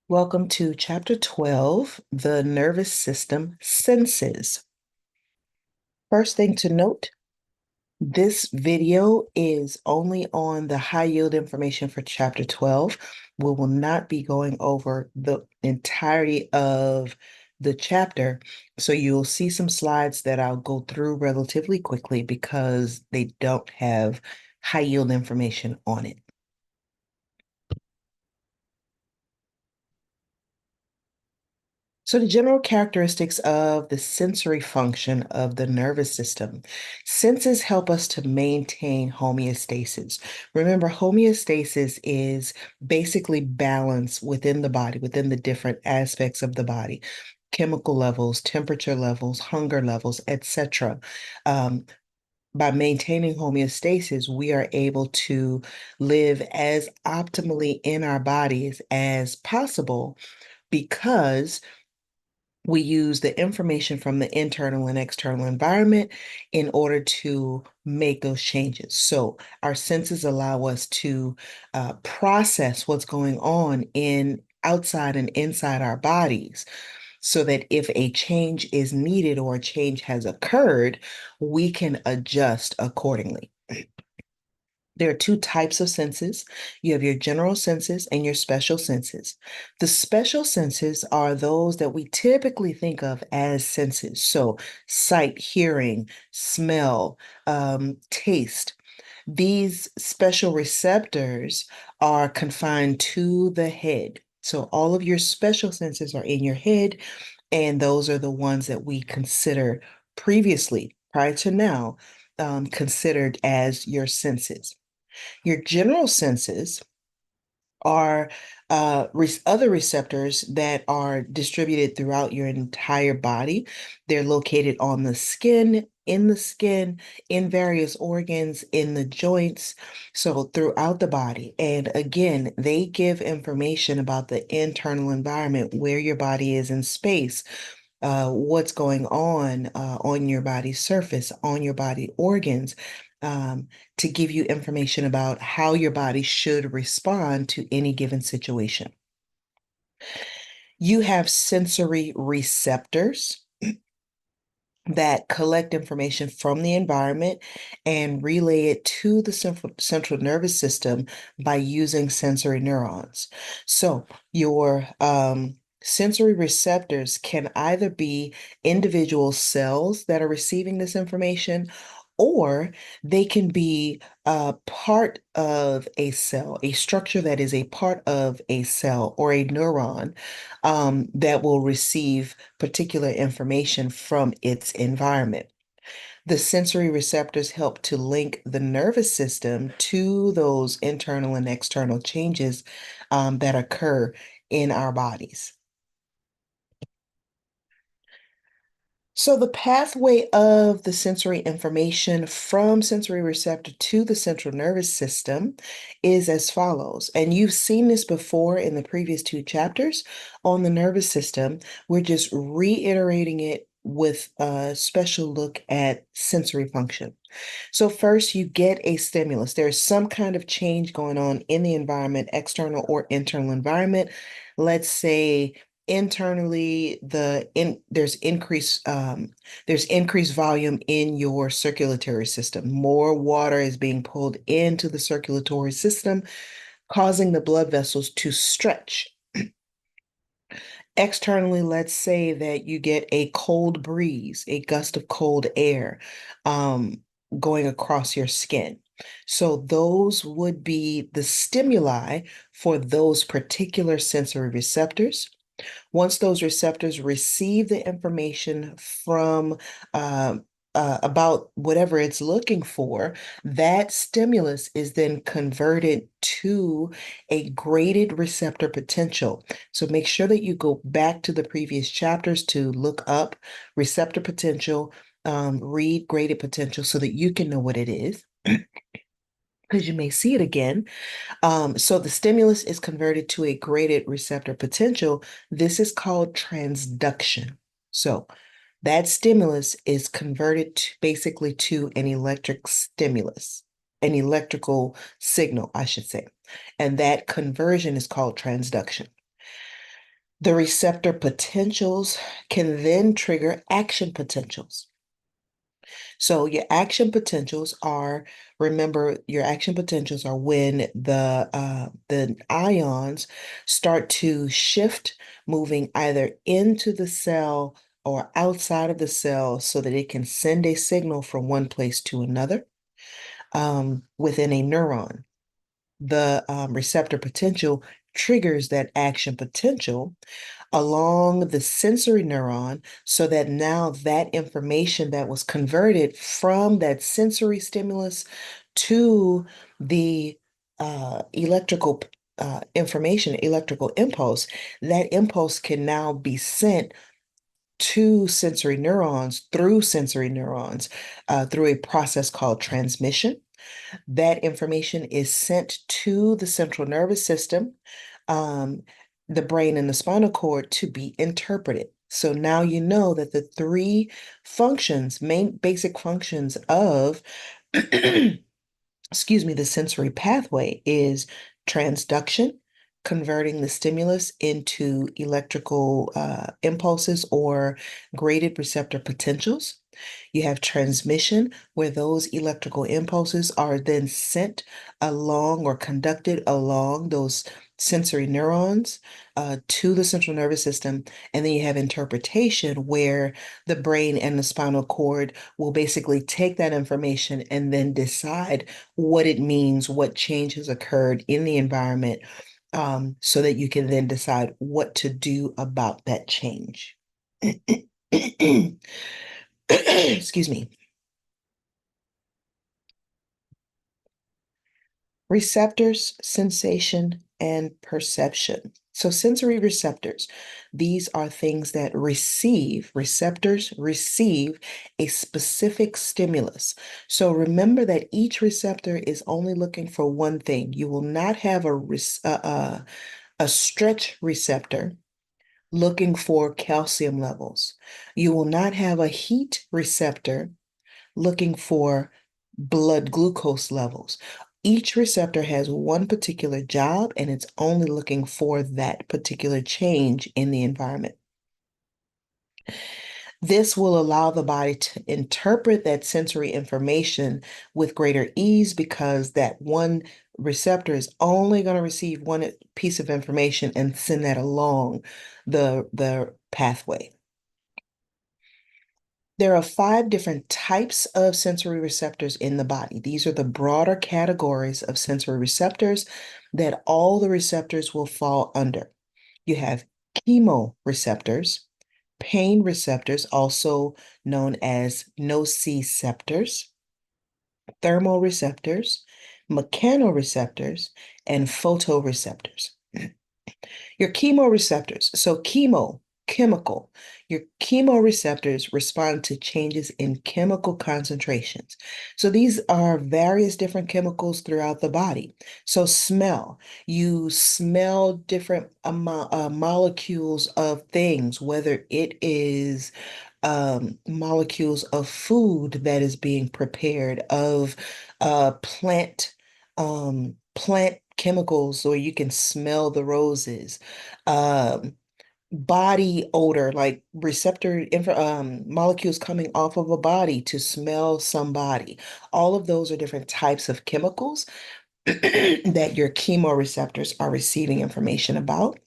Welcome to Chapter 12, the nervous system senses. First thing to note, this video is only on the high yield information for Chapter 12. We will not be going over the entirety of the chapter. So you'll see some slides that I'll go through relatively quickly because they don't have high yield information on it. So the general characteristics of the sensory function of the nervous system. Senses help us to maintain homeostasis. Remember, homeostasis is basically balance within the body, within the different aspects of the body, chemical levels, temperature levels, hunger levels, etc. By maintaining homeostasis, we are able to live as optimally in our bodies as possible because we use the information from the internal and external environment in order to make those changes. So our senses allow us to process what's going on in outside and inside our bodies so that if a change is needed or a change has occurred, we can adjust accordingly. There are two types of senses. You have your general senses and your special senses. The special senses are those that we typically think of as senses. So, sight, hearing, smell, taste. These special receptors are confined to the head. So, all of your special senses are in your head, and those are the ones that we consider previously, prior to now, considered as your senses. Your general senses are other receptors that are distributed throughout your entire body. They're located on the skin, in various organs, in the joints, so throughout the body. And again, they give information about the internal environment, where your body is in space, what's going on your body's surface, on your body organs, um, to give you information about how your body should respond to any given situation. You have sensory receptors that collect information from the environment and relay it to the central nervous system by using sensory neurons. So your sensory receptors can either be individual cells that are receiving this information, or they can be part of a cell, a structure that is a part of a cell or a neuron that will receive particular information from its environment. The sensory receptors help to link the nervous system to those internal and external changes that occur in our bodies. So the pathway of the sensory information from sensory receptor to the central nervous system is as follows. And you've seen this before in the previous two chapters on the nervous system. We're just reiterating it with a special look at sensory function. So first you get a stimulus. There's some kind of change going on in the environment, external or internal environment. Let's say internally there's increased volume in your circulatory system. More water is being pulled into the circulatory system, causing the blood vessels to stretch. Externally, let's say that you get a cold breeze, a gust of cold air going across your skin. So those would be the stimuli for those particular sensory receptors. Once those receptors receive the information from about whatever it's looking for, that stimulus is then converted to a graded receptor potential. So make sure that you go back to the previous chapters to look up receptor potential, read graded potential so that you can know what it is. Because you may see it again. So the stimulus is converted to a graded receptor potential. This is called transduction. So that stimulus is converted basically to an electric stimulus, an electrical signal, I should say. And that conversion is called transduction. The receptor potentials can then trigger action potentials. So your action potentials are, remember, your action potentials are when the ions start to shift, moving either into the cell or outside of the cell so that it can send a signal from one place to another within a neuron. The receptor potential triggers that action potential along the sensory neuron so that now that information that was converted from that sensory stimulus to the electrical information, electrical impulse, that impulse can now be sent to sensory neurons through a process called transmission. That information is sent to the central nervous system, um, the brain and the spinal cord to be interpreted. So now you know that the three functions, main basic functions of, excuse me, the sensory pathway is transduction, converting the stimulus into electrical impulses or graded receptor potentials. You have transmission, where those electrical impulses are then sent along or conducted along those sensory neurons to the central nervous system. And then you have interpretation, where the brain and the spinal cord will basically take that information and then decide what it means, what change has occurred in the environment, so that you can then decide what to do about that change. Excuse me. Receptors, sensation, and perception. So, sensory receptors, these are things that receptors receive a specific stimulus. So, remember that each receptor is only looking for one thing. You will not have a stretch receptor looking for calcium levels. You will not have a heat receptor looking for blood glucose levels. Each receptor has one particular job, and it's only looking for that particular change in the environment. This will allow the body to interpret that sensory information with greater ease, because that one receptor is only going to receive one piece of information and send that along the pathway. There are 5 different types of sensory receptors in the body. These are the broader categories of sensory receptors that all the receptors will fall under. You have chemoreceptors, pain receptors, also known as nociceptors, thermoreceptors, mechanoreceptors, and photoreceptors. Your chemoreceptors. So chemical. Your chemoreceptors respond to changes in chemical concentrations. So these are various different chemicals throughout the body. So smell. You smell different molecules of things, whether it is molecules of food that is being prepared, of plant chemicals, or you can smell the roses. Um, Body odor, like molecules coming off of a body to smell somebody. All of those are different types of chemicals that your chemoreceptors are receiving information about.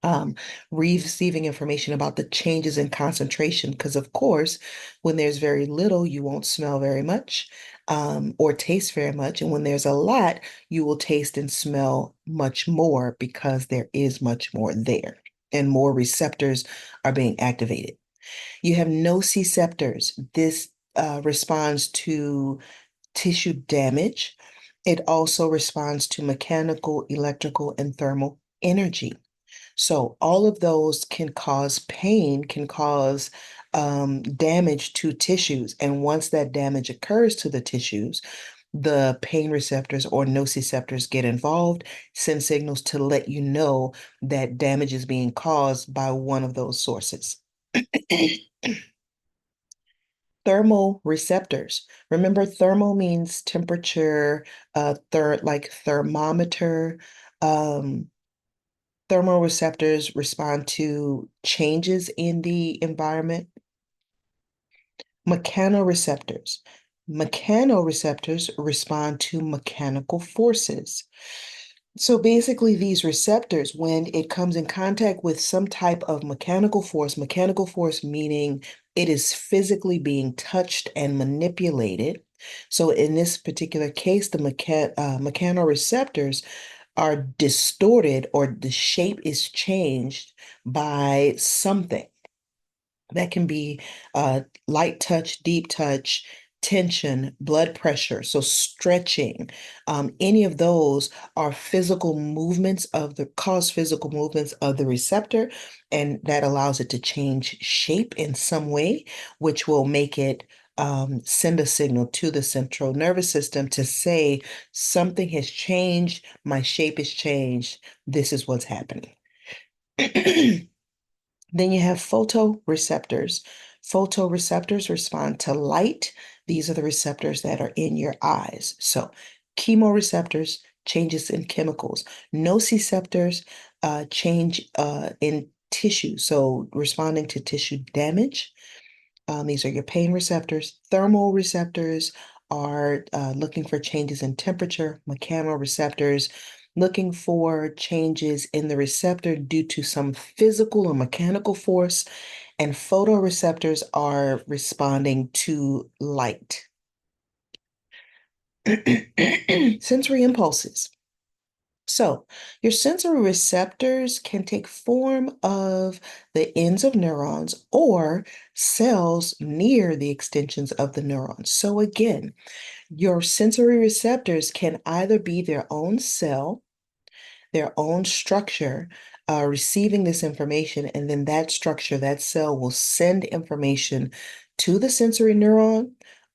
Um, Receiving information about the changes in concentration, because of course, when there's very little, you won't smell very much, or taste very much. And when there's a lot, you will taste and smell much more, because there is much more there and more receptors are being activated. You have nociceptors. This responds to tissue damage. It also responds to mechanical, electrical, and thermal energy. So all of those can cause pain, can cause damage to tissues. And once that damage occurs to the tissues, the pain receptors or nociceptors get involved, send signals to let you know that damage is being caused by one of those sources. Thermal receptors. Remember, thermal means temperature, like thermometer. Um, Thermoreceptors respond to changes in the environment. Mechanoreceptors. Mechanoreceptors respond to mechanical forces. So basically, these receptors, when it comes in contact with some type of mechanical force meaning it is physically being touched and manipulated. So in this particular case, the mechanoreceptors are distorted or the shape is changed by something. That can be light touch, deep touch, tension, blood pressure, so stretching. Any of those are physical movements of the cause physical movements of the receptor, and that allows it to change shape in some way, which will make it send a signal to the central nervous system to say something has changed, my shape has changed, this is what's happening. Then you have photoreceptors. Photoreceptors respond to light. These are the receptors that are in your eyes. So, chemoreceptors, changes in chemicals. Nociceptors, change in tissue. So, responding to tissue damage. These are your pain receptors. Thermal receptors are looking for changes in temperature. Mechanoreceptors looking for changes in the receptor due to some physical or mechanical force. And photoreceptors are responding to light. Sensory impulses. So, your sensory receptors can take form of the ends of neurons or cells near the extensions of the neurons. So, again, your sensory receptors can either be their own cell, their own structure, receiving this information, and then that structure, that cell will send information to the sensory neuron,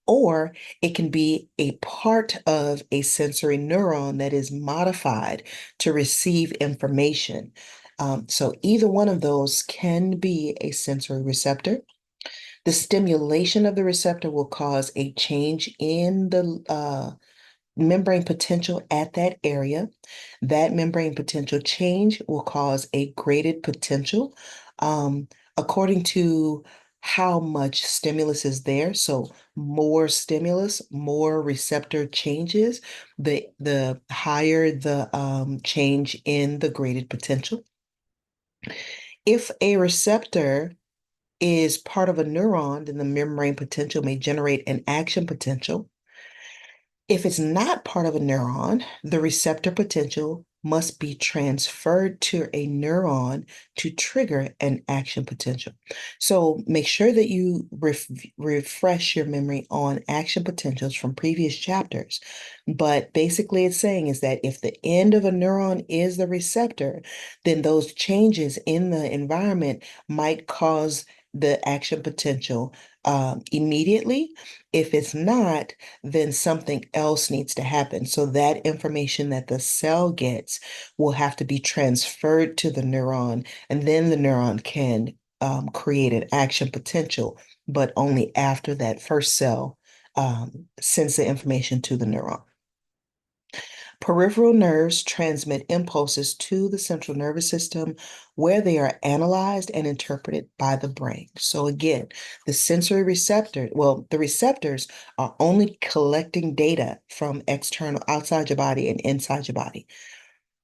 or it can be a part of a sensory neuron that is modified to receive information. So either one of those can be a sensory receptor. The stimulation of the receptor will cause a change in the membrane potential at that area. That membrane potential change will cause a graded potential according to how much stimulus is there. So more stimulus, more receptor changes, the higher the change in the graded potential. If a receptor is part of a neuron, then the membrane potential may generate an action potential. If it's not part of a neuron, the receptor potential must be transferred to a neuron to trigger an action potential. So make sure that you refresh your memory on action potentials from previous chapters. But basically, it's saying is that if the end of a neuron is the receptor, then those changes in the environment might cause the action potential immediately. If it's not, then something else needs to happen. So that information that the cell gets will have to be transferred to the neuron, and then the neuron can create an action potential, but only after that first cell sends the information to the neuron. Peripheral nerves transmit impulses to the central nervous system where they are analyzed and interpreted by the brain. So again, the sensory receptor, well, the receptors are only collecting data from external, outside your body and inside your body.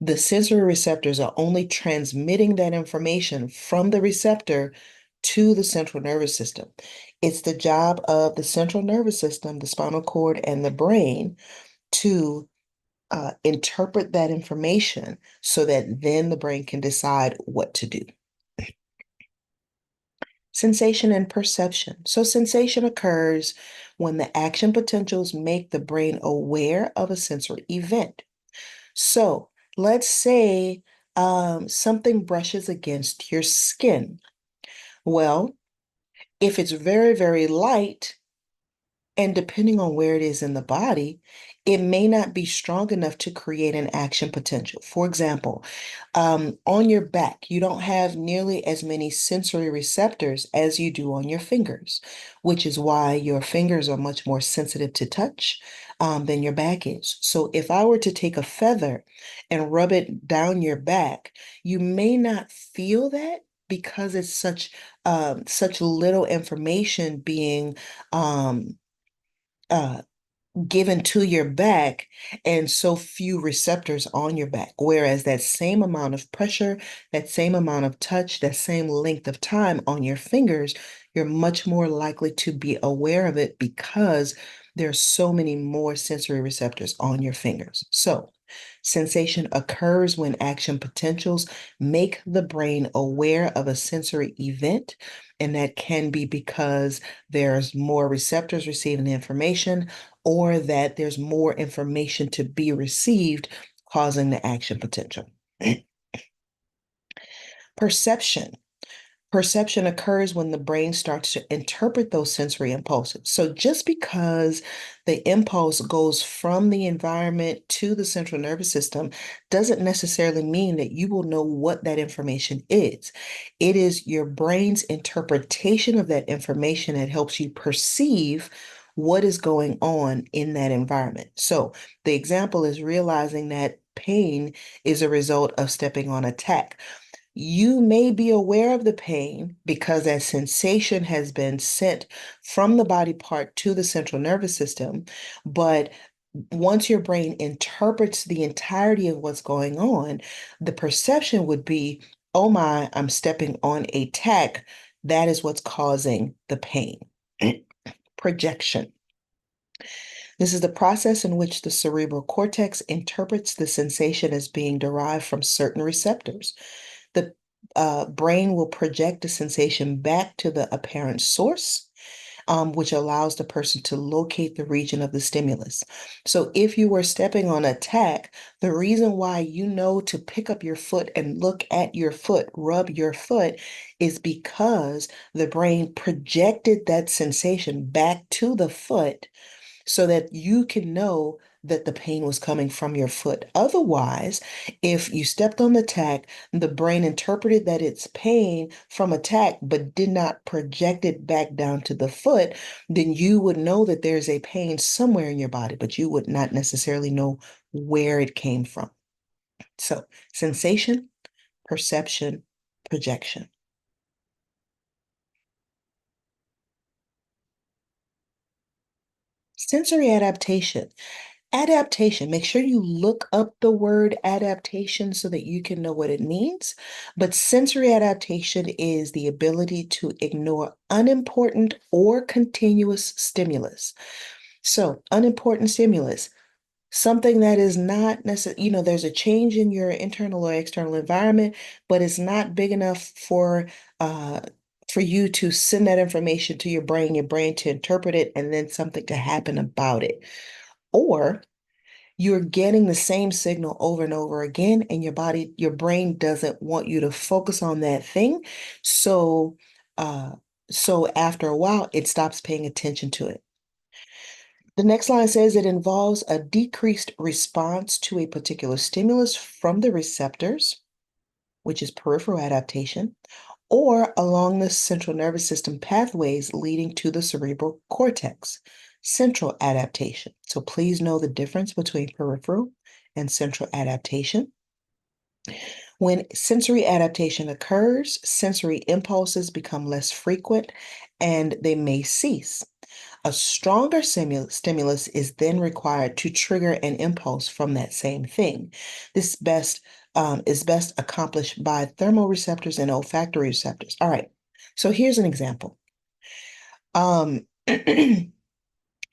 The sensory receptors are only transmitting that information from the receptor to the central nervous system. It's the job of the central nervous system, the spinal cord, and the brain to interpret that information so that then the brain can decide what to do. Sensation and perception. So sensation occurs when the action potentials make the brain aware of a sensory event. So let's say something brushes against your skin. Well, if it's very, very light, And depending on where it is in the body, it may not be strong enough to create an action potential. For example, on your back, you don't have nearly as many sensory receptors as you do on your fingers, which is why your fingers are much more sensitive to touch, than your back is. So if I were to take a feather and rub it down your back, you may not feel that because it's such little information being um, uh, given to your back and so few receptors on your back. Whereas that same amount of pressure, that same amount of touch, that same length of time on your fingers, you're much more likely to be aware of it because there's so many more sensory receptors on your fingers. So sensation occurs when action potentials make the brain aware of a sensory event, and that can be because there's more receptors receiving the information or that there's more information to be received, causing the action potential. Perception. Perception occurs when the brain starts to interpret those sensory impulses. So just because the impulse goes from the environment to the central nervous system doesn't necessarily mean that you will know what that information is. It is your brain's interpretation of that information that helps you perceive what is going on in that environment. So the example is realizing that pain is a result of stepping on a tack. You may be aware of the pain because that sensation has been sent from the body part to the central nervous system. But once your brain interprets the entirety of what's going on, the perception would be, oh my, I'm stepping on a tack. That is what's causing the pain. Projection. This is the process in which the cerebral cortex interprets the sensation as being derived from certain receptors. The brain will project a sensation back to the apparent source, which allows the person to locate the region of the stimulus. So if you were stepping on a tack, the reason why you know to pick up your foot and look at your foot, rub your foot, is because the brain projected that sensation back to the foot so that you can know that the pain was coming from your foot. Otherwise, if you stepped on the tack, the brain interpreted that it's pain from a tack, but did not project it back down to the foot, then you would know that there's a pain somewhere in your body, but you would not necessarily know where it came from. So, sensation, perception, projection. Sensory adaptation. Adaptation, make sure you look up the word adaptation so that you can know what it means. But sensory adaptation is the ability to ignore unimportant or continuous stimulus. So, unimportant stimulus, something that is not necessarily, there's a change in your internal or external environment, but it's not big enough uh, for you to send that information to your brain to interpret it, and then something to happen about it. Or you're getting the same signal over and over again, and your brain doesn't want you to focus on that thing. So, uh, so after a while, it stops paying attention to it. The next line says it involves a decreased response to a particular stimulus from the receptors, which is peripheral adaptation, or along the central nervous system pathways leading to the cerebral cortex, central adaptation. So please know the difference between peripheral and central adaptation. When sensory adaptation occurs, sensory impulses become less frequent and they may cease. A stronger stimulus is then required to trigger an impulse from that same thing. This is best accomplished by thermoreceptors and olfactory receptors. All right, so here's an example. Um,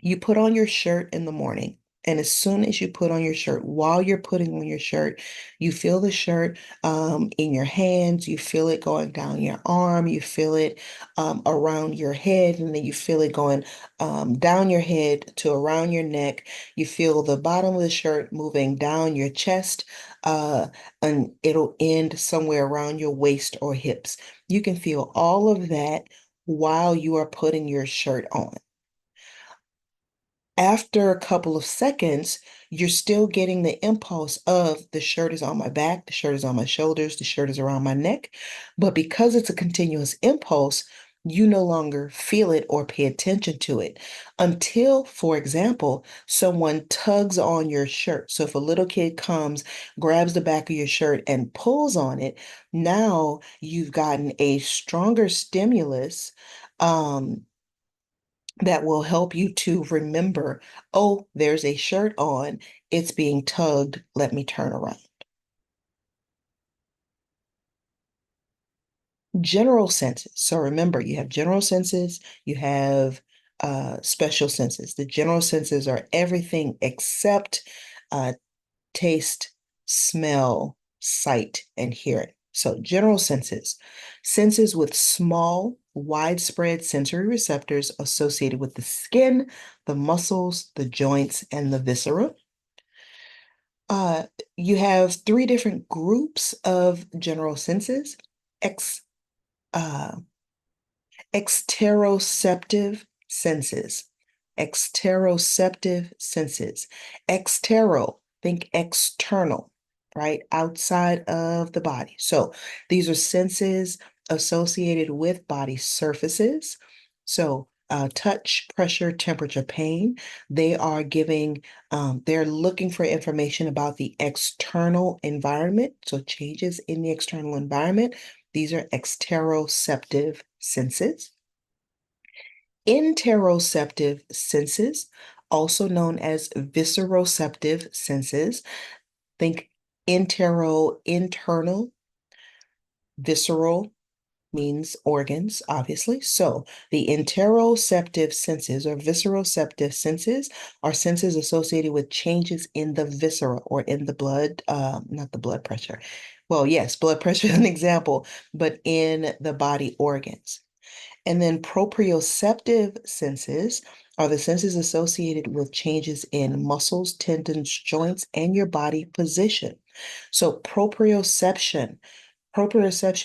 You put on your shirt in the morning, and as soon as you put on your shirt, while you're putting on your shirt, you feel the shirt in your hands, you feel it going down your arm, you feel it around your head, and then you feel it going down your head to around your neck. You feel the bottom of the shirt moving down your chest, uh, and it'll end somewhere around your waist or hips. You can feel all of that while you are putting your shirt on. After a couple of seconds, you're still getting the impulse of the shirt is on my back, the shirt is on my shoulders, the shirt is around my neck. But because it's a continuous impulse, you no longer feel it or pay attention to it until, for example, someone tugs on your shirt. So if a little kid comes, grabs the back of your shirt and pulls on it, now you've gotten a stronger stimulus. That will help you to remember, oh, there's a shirt on, it's being tugged, let me turn around. General senses. So remember, you have general senses, you have special senses. The general senses are everything except uh, taste, smell, sight, and hearing. So general senses, senses with small, widespread sensory receptors associated with the skin, the muscles, the joints, and the viscera. Uh, you have three different groups of general senses. Ex, uh, Exteroceptive senses. Exteroceptive senses. Extero, think external, right? Outside of the body. So these are senses associated with body surfaces. So touch, pressure, temperature, pain. They are they're looking for information about the external environment. So changes in the external environment. These are exteroceptive senses. Interoceptive senses, also known as visceroceptive senses. Think internal, visceral means organs, obviously. So the interoceptive senses or visceroceptive senses are senses associated with changes in the viscera or in the blood, not the blood pressure. Well, yes, blood pressure is an example, but in the body organs. And then proprioceptive senses are the senses associated with changes in muscles, tendons, joints, and your body position. So proprioception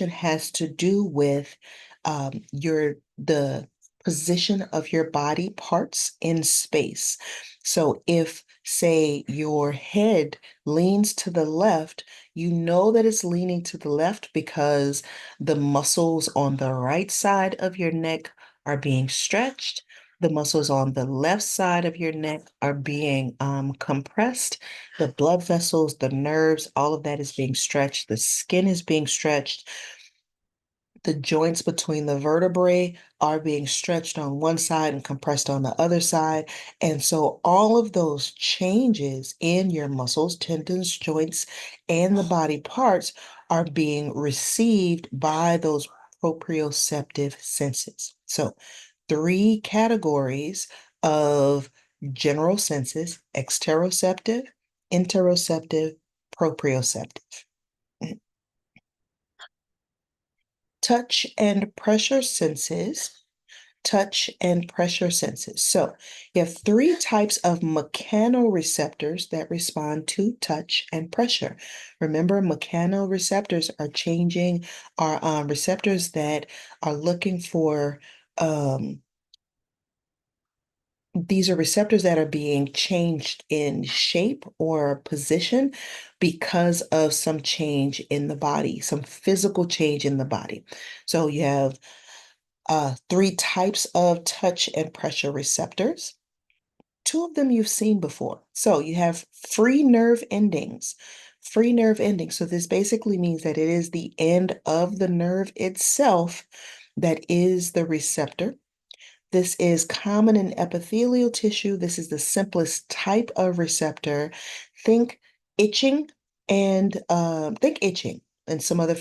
has to do with the position of your body parts in space. So if, say, your head leans to the left, you know that it's leaning to the left because the muscles on the right side of your neck are being stretched. The muscles on the left side of your neck are being compressed. The blood vessels, the nerves, all of that is being stretched. The skin is being stretched. The joints between the vertebrae are being stretched on one side and compressed on the other side. And so all of those changes in your muscles, tendons, joints, and the body parts are being received by those proprioceptive senses. So three categories of general senses: exteroceptive, interoceptive, proprioceptive. Touch and pressure senses. Touch and pressure senses. So you have three types of mechanoreceptors that respond to touch and pressure. Remember, mechanoreceptors are receptors that are looking for these are receptors that are being changed in shape or position because of some change in the body, some physical change in the body. So you have three types of touch and pressure receptors. Two of them you've seen before. So you have free nerve endings. Free nerve endings. So this basically means that it is the end of the nerve itself that is the receptor. This is common in epithelial tissue. This is the simplest type of receptor. Think itching think itching and some other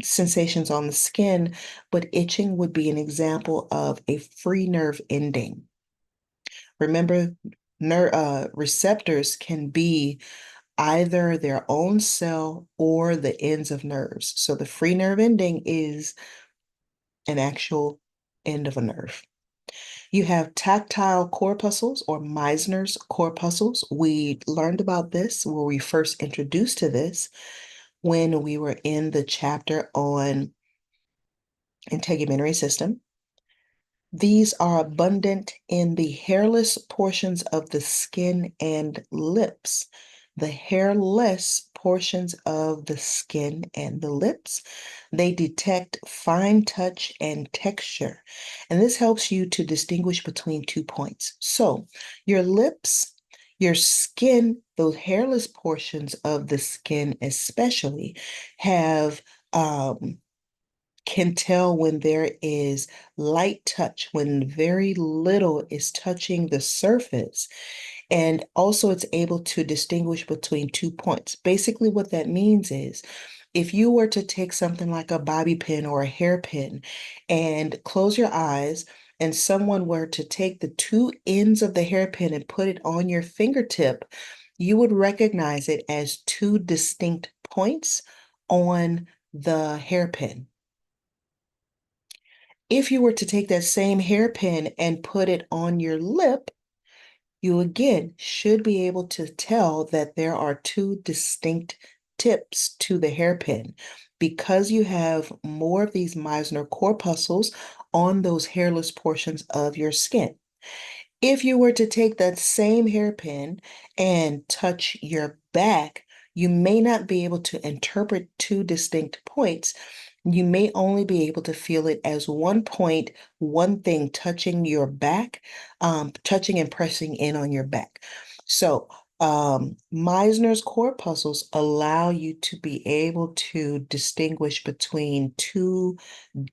sensations on the skin, but itching would be an example of a free nerve ending. Remember, receptors can be either their own cell or the ends of nerves. So the free nerve ending is an actual end of a nerve. You have tactile corpuscles or Meissner's corpuscles. We learned about this, where we first introduced to this when we were in the chapter on integumentary system. These are abundant in the hairless portions of the skin and lips. The hairless portions of the skin and the lips, they detect fine touch and texture. And this helps you to distinguish between 2 points. So your lips, your skin, those hairless portions of the skin especially have can tell when there is light touch, when very little is touching the surface. And also, it's able to distinguish between 2 points. Basically, what that means is if you were to take something like a bobby pin or a hairpin and close your eyes, and someone were to take the two ends of the hairpin and put it on your fingertip, you would recognize it as two distinct points on the hairpin. If you were to take that same hairpin and put it on your lip, you again should be able to tell that there are two distinct tips to the hairpin because you have more of these Meissner corpuscles on those hairless portions of your skin. If you were to take that same hairpin and touch your back, you may not be able to interpret two distinct points. You may only be able to feel it as 1 point, one thing touching your back, touching and pressing in on your back. So, Meissner's corpuscles allow you to be able to distinguish between two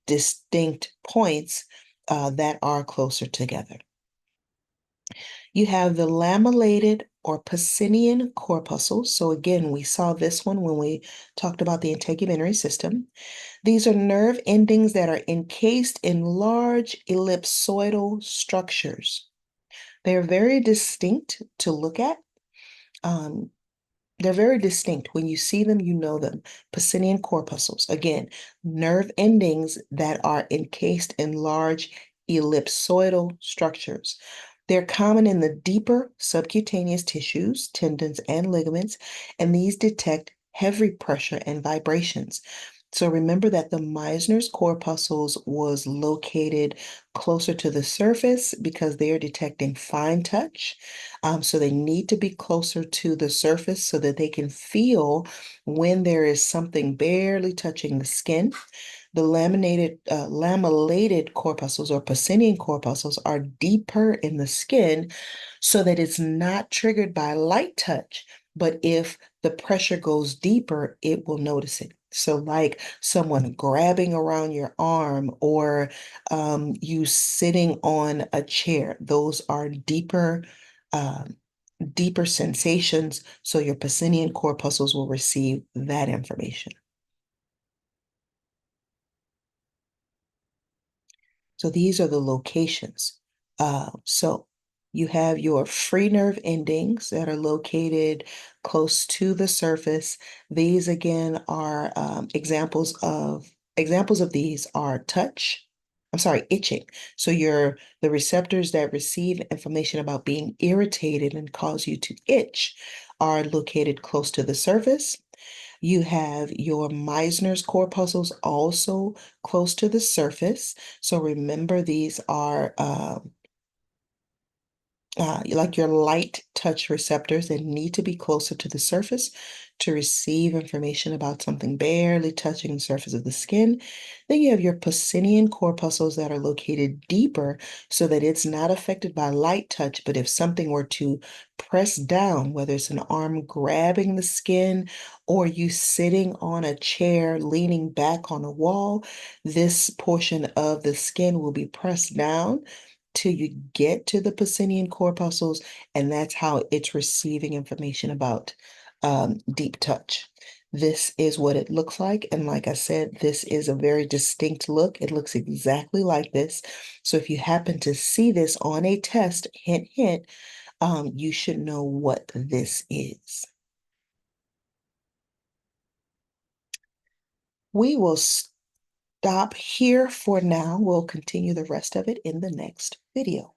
distinct points that are closer together. You have the lamellated or Pacinian corpuscles. So again, we saw this one when we talked about the integumentary system. These are nerve endings that are encased in large ellipsoidal structures. They're very distinct to look at. Um, they're very distinct. When you see them, you know them. Pacinian corpuscles. Again, nerve endings that are encased in large ellipsoidal structures. They're common in the deeper subcutaneous tissues, tendons, and ligaments, and these detect heavy pressure and vibrations. So remember that the Meissner's corpuscles was located closer to the surface because they are detecting fine touch. So they need to be closer to the surface so that they can feel when there is something barely touching the skin. The lamellated corpuscles or Pacinian corpuscles are deeper in the skin so that it's not triggered by light touch. But if the pressure goes deeper, it will notice it. So, like someone grabbing around your arm or you sitting on a chair, those are um, deeper sensations. So, your Pacinian corpuscles will receive that information. So these are the locations. So you have your free nerve endings that are located close to the surface. These again are examples of these are touch. I'm sorry, itching. So the receptors that receive information about being irritated and cause you to itch are located close to the surface. You have your Meissner's corpuscles also close to the surface. So remember, these are like your light touch receptors that need to be closer to the surface to receive information about something barely touching the surface of the skin. Then you have your Pacinian corpuscles that are located deeper so that it's not affected by light touch. But if something were to press down, whether it's an arm grabbing the skin or you sitting on a chair, leaning back on a wall, this portion of the skin will be pressed down till you get to the Pacinian corpuscles, and that's how it's receiving information about deep touch. This is what it looks like. And like I said, this is a very distinct look. It looks exactly like this. So if you happen to see this on a test, hint, hint, you should know what this is. We will stop here for now. We'll continue the rest of it in the next video.